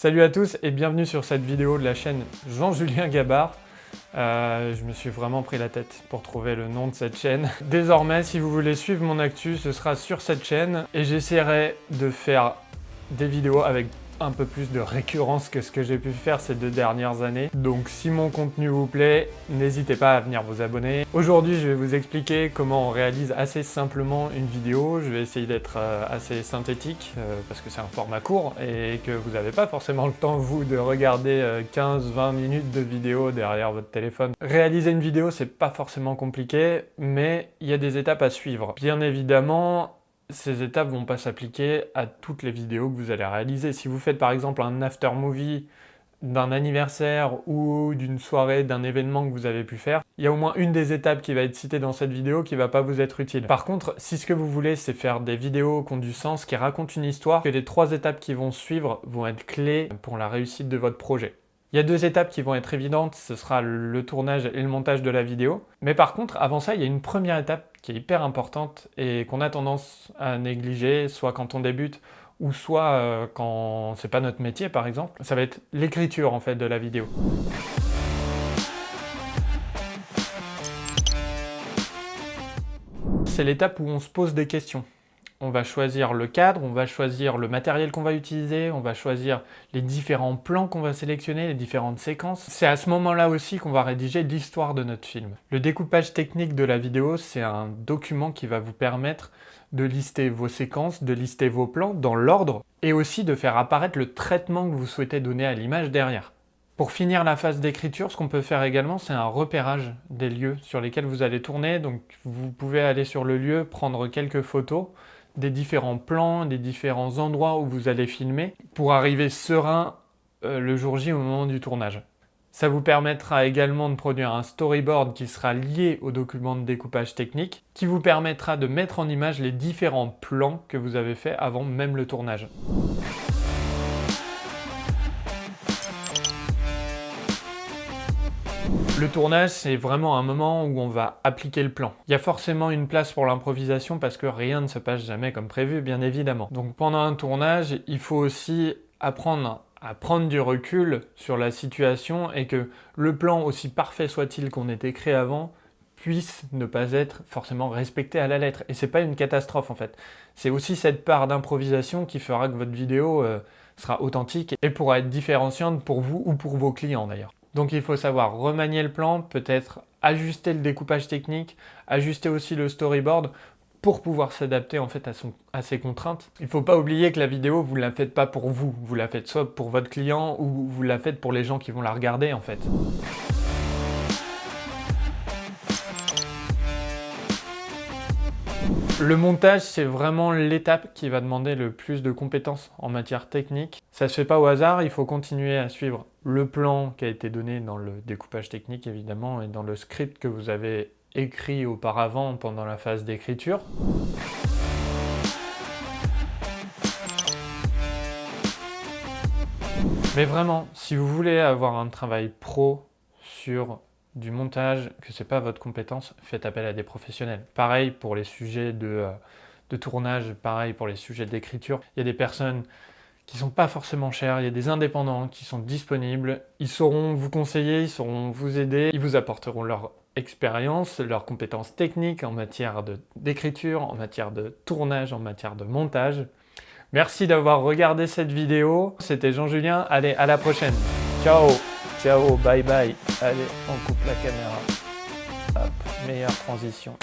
Salut à tous et bienvenue sur cette vidéo de la chaîne Jean-Julien Gabard. Je me suis vraiment pris la tête pour trouver le nom de cette chaîne. Désormais, si vous voulez suivre mon actu, ce sera sur cette chaîne et j'essaierai de faire des vidéos avec un peu plus de récurrence que ce que j'ai pu faire ces 2 dernières années. Donc si mon contenu vous plaît, n'hésitez pas à venir vous abonner. Aujourd'hui, je vais vous expliquer comment on réalise assez simplement une vidéo. Je vais essayer d'être assez synthétique parce que c'est un format court et que vous n'avez pas forcément le temps, vous, de regarder 15-20 minutes de vidéo derrière votre téléphone. Réaliser une vidéo, c'est pas forcément compliqué, mais il y a des étapes à suivre. Bien évidemment, ces étapes vont pas s'appliquer à toutes les vidéos que vous allez réaliser. Si vous faites par exemple un after movie d'un anniversaire ou d'une soirée, d'un événement que vous avez pu faire, il y a au moins une des étapes qui va être citée dans cette vidéo qui va pas vous être utile. Par contre, si ce que vous voulez c'est faire des vidéos qui ont du sens, qui racontent une histoire, que les 3 étapes qui vont suivre vont être clés pour la réussite de votre projet. Il y a 2 étapes qui vont être évidentes, ce sera le tournage et le montage de la vidéo. Mais par contre, avant ça, il y a une première étape qui est hyper importante et qu'on a tendance à négliger, soit quand on débute, ou soit quand c'est pas notre métier par exemple. Ça va être l'écriture en fait de la vidéo. C'est l'étape où on se pose des questions. On va choisir le cadre, on va choisir le matériel qu'on va utiliser, on va choisir les différents plans qu'on va sélectionner, les différentes séquences. C'est à ce moment-là aussi qu'on va rédiger l'histoire de notre film. Le découpage technique de la vidéo, c'est un document qui va vous permettre de lister vos séquences, de lister vos plans dans l'ordre et aussi de faire apparaître le traitement que vous souhaitez donner à l'image derrière. Pour finir la phase d'écriture, ce qu'on peut faire également, c'est un repérage des lieux sur lesquels vous allez tourner. Donc vous pouvez aller sur le lieu, prendre quelques photos des différents plans, des différents endroits où vous allez filmer pour arriver serein le jour J au moment du tournage. Ça vous permettra également de produire un storyboard qui sera lié au document de découpage technique, qui vous permettra de mettre en image les différents plans que vous avez fait avant même le tournage. Le tournage, c'est vraiment un moment où on va appliquer le plan. Il y a forcément une place pour l'improvisation parce que rien ne se passe jamais comme prévu, bien évidemment. Donc pendant un tournage, il faut aussi apprendre à prendre du recul sur la situation et que le plan, aussi parfait soit-il qu'on ait écrit avant, puisse ne pas être forcément respecté à la lettre. Et c'est pas une catastrophe en fait. C'est aussi cette part d'improvisation qui fera que votre vidéo sera authentique et pourra être différenciante pour vous ou pour vos clients d'ailleurs. Donc il faut savoir remanier le plan, peut-être ajuster le découpage technique, ajuster aussi le storyboard pour pouvoir s'adapter en fait à ses contraintes. Il ne faut pas oublier que la vidéo, vous ne la faites pas pour vous, vous la faites soit pour votre client ou vous la faites pour les gens qui vont la regarder en fait. Le montage, c'est vraiment l'étape qui va demander le plus de compétences en matière technique. Ça se fait pas au hasard, il faut continuer à suivre le plan qui a été donné dans le découpage technique évidemment et dans le script que vous avez écrit auparavant pendant la phase d'écriture. Mais vraiment, si vous voulez avoir un travail pro sur du montage, que c'est pas votre compétence, faites appel à des professionnels. Pareil pour les sujets de tournage, pareil pour les sujets d'écriture. Il y a des personnes qui sont pas forcément chères, il y a des indépendants qui sont disponibles. Ils sauront vous conseiller, ils sauront vous aider, ils vous apporteront leur expérience, leurs compétences techniques en matière d'écriture, en matière de tournage, en matière de montage. Merci d'avoir regardé cette vidéo. C'était Jean-Julien. Allez, à la prochaine. Ciao. Ciao, bye bye. Allez, on coupe la caméra. Hop, meilleure transition.